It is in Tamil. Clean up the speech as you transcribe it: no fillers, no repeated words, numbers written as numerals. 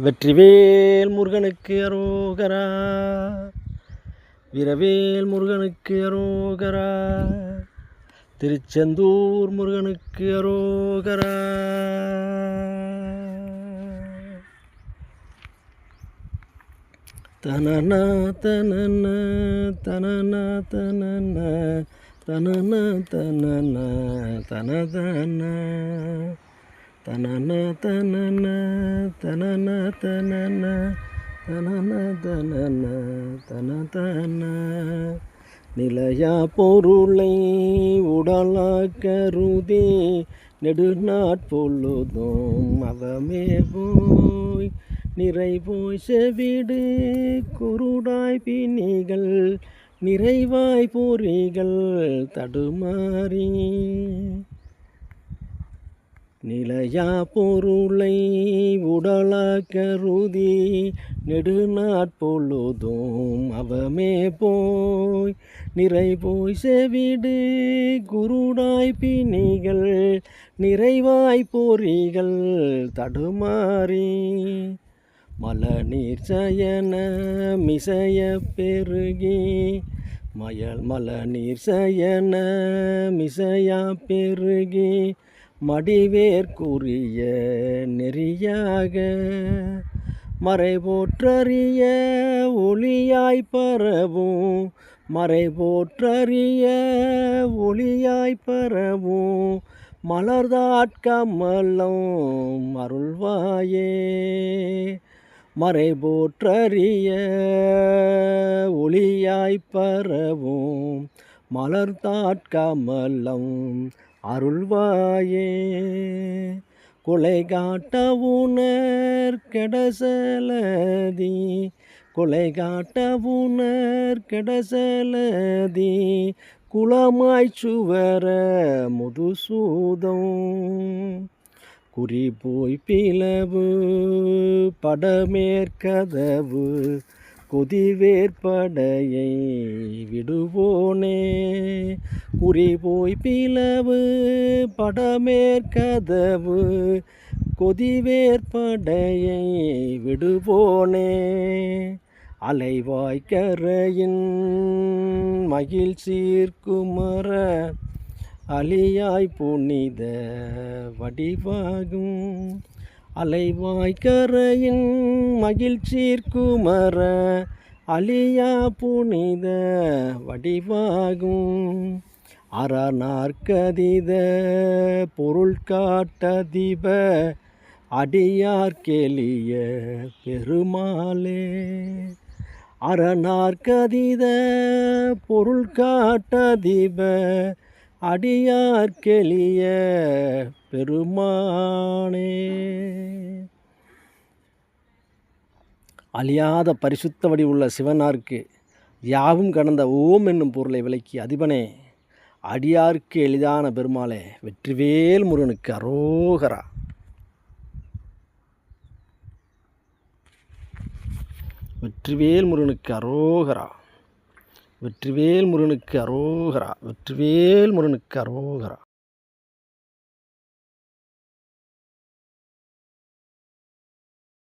வெற்றிவேல் முருகனுக்கு அரோகரா, வீரவேல் முருகனுக்கு அரோகரா, திருச்செந்தூர் முருகனுக்கு அரோகரா. தனன தனன தனன தனன தனன தனன தனதன தனன தனன தனன தனன தனன தனன தனதன. நிலையா பொருளை உடலாக் கருதி நெடுநாட்பொழுதும் அவமே போய் நிறைவோய் செவிடு குருடாய் பிணிகள் நிறைவாய் பொறிகள் தடுமாறி. நிலையா பொருளை உடலாக் கருதி நெடுநாட்பொழுதும் அவமே போய் நிறைவோய் செவிடு குருடாய் பிணிகள் நிறைவாய் பொறிகள் தடுமாறி. மலநீர் சயன மிசைய பெருகி மலநீர் சயன மிசையா பெருகி மடிவேற்குரிய நெறியாக மறைபோற்றறிய ஒளியாய் பரவும் மறைபோற்றறிய ஒளியாய் பரவும் மலர்தாட்கமலம் அருள்வாயே. மறைபோற்றறிய ஒளியாய் பரவும் மலர்தாட்கமலம் அருள்வாயே. கொலை காட்ட உணர் கெடசலதி கொலை காட்ட உணர் கெடசலதி குளமாய்ச் சுவர முதுசூதம் குறிபோய் பிளவு படமேற்கதவு கொதிவேற்படையை விடுவோனே. குறிபோய் பிளவு படமேற்கதவு கொதிவேற்படையை விடுவோனே. அலைவாய் கரையின் மகிழ் சீர்குமர அலியாய் புனித வடிவாகும். அலைவாய் கரையின் மகிழ்ச்சீர்குமர அலியா புனித வடிவாகும். அறநாற்கதித பொருள் காட்டதிப அடியார்க்கெளிய பெருமாளே. அறநாற்கதித பொருள் காட்டதிப அடியார்க்கெளிய பெருமானே. அழியாத பரிசுத்த வடிவுள்ள சிவனார்க்கு யாவும் கடந்த ஓம் என்னும் பொருளை விளக்கி அதிபனே அடியார்க்கு எளிதான பெருமாளே வெற்றிவேல் முருகனுக்கு அரோகரா. வெற்றிவேல் முருகனுக்கு அரோகரா. வெற்றிவேல் முருகனுக்கு அரோகரா. வெற்றிவேல் முருகனுக்கு அரோகரா.